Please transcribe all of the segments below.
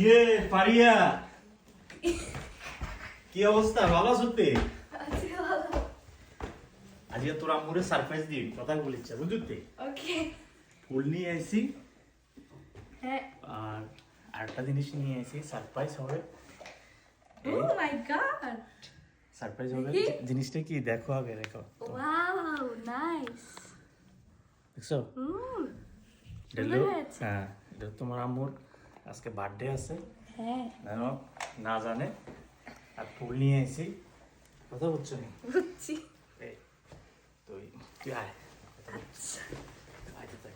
কিরে পারিয়া, কি অবস্থা? ভালো আছো তুই? আজকে তোর আম্মুরে সারপ্রাইজ দিই, কথা বলিস বুঝলি? ওকে। ফুল নিয়ে আইছি হ্যাঁ। আর আরেকটা জিনিস নিয়ে আইছি, সারপ্রাইজ হবে। ও মাই গড। সারপ্রাইজ হবে। জিনিসটা কি দেখো, আগে দেখো। Wow, nice. দেখছো? সুন্দর হয়েছে। হ্যাঁ, এটা তোমার আম্মুর আজকে বার্থডে আছে, হ্যাঁ, জানো না জানে। আর ফুল নিয়ে আইছি, কথা বলছো নি? বুঝছি। এই তুই তুই আয়, আচ্ছা। আইতে থাক।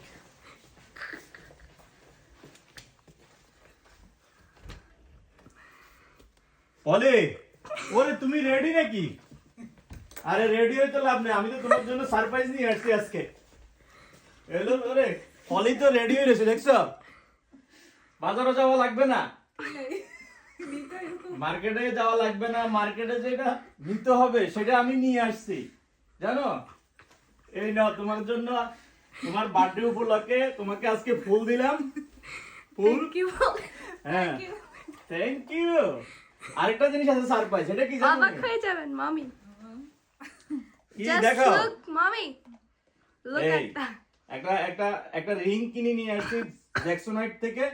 বলে ওরে তুমি রেডি নাকি? আরে রেডি হইতে লাভ নেই, আমি তো তোমার জন্য সারপ্রাইজ নিয়ে আসছি আজকে। এলো ওরে, পলি তো রেডি হয়ে রয়েছে, দেখছো? বাজারে যাওয়া লাগবে না, মার্কেটে যাওয়া লাগবে না, মার্কেটে যেটা নিতে হবে সেটা আমি নিয়ে আসছি, জানো? এই নাও তোমার জন্য, তোমার বার্থডে উপলক্ষে তোমাকে আজকে ফুল দিলাম। ফুল, থ্যাংক ইউ। হ্যাঁ থ্যাংক ইউ। আরেকটা জিনিস আছে সারপ্রাইজ, এটা কি জানো? অবাক হয়ে যাবেন মামি। কি জাস্ট দেখো, লুক মামি, লুক এই এট দ্যাট। একটা একটা একটা রিং কিনে নিয়ে আসছি জ্যাকসনাইট থেকে,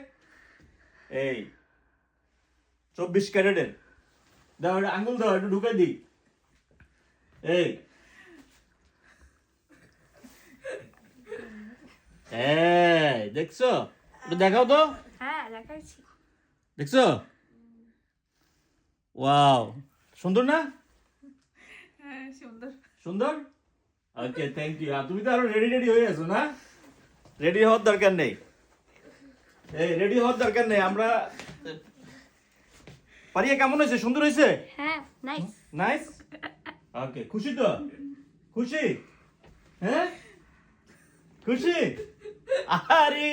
এই 24 ক্যারেটের। দাও এটা, আঙ্গুল দাও, একটু ঢুকাই দিই। এই এই দেখছো? একটু দেখাও তো, হ্যাঁ, দেখাচ্ছি। দেখছো? ওয়াও, সুন্দর না? হ্যাঁ, সুন্দর। সুন্দর, ওকে থ্যাংক ইউ। আর তুমি তো আরো রেডি রেডি হয়ে আছো না? রেডি হওয়ার দরকার নেই, এই রেডি হওয়ার দরকার নেই। আমরা পারিয়া কেমন হয়েছে? সুন্দর হয়েছে? হ্যাঁ, নাইস। নাইস, ওকে। খুশি তো? খুশি? হ্যাঁ খুশি? আরে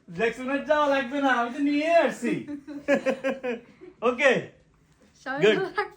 জ্যাকসনের যাওয়া লাগবে না, আমি তো নিয়ে আসছি। ওকে সবাই Good. ভালো থাকবেন।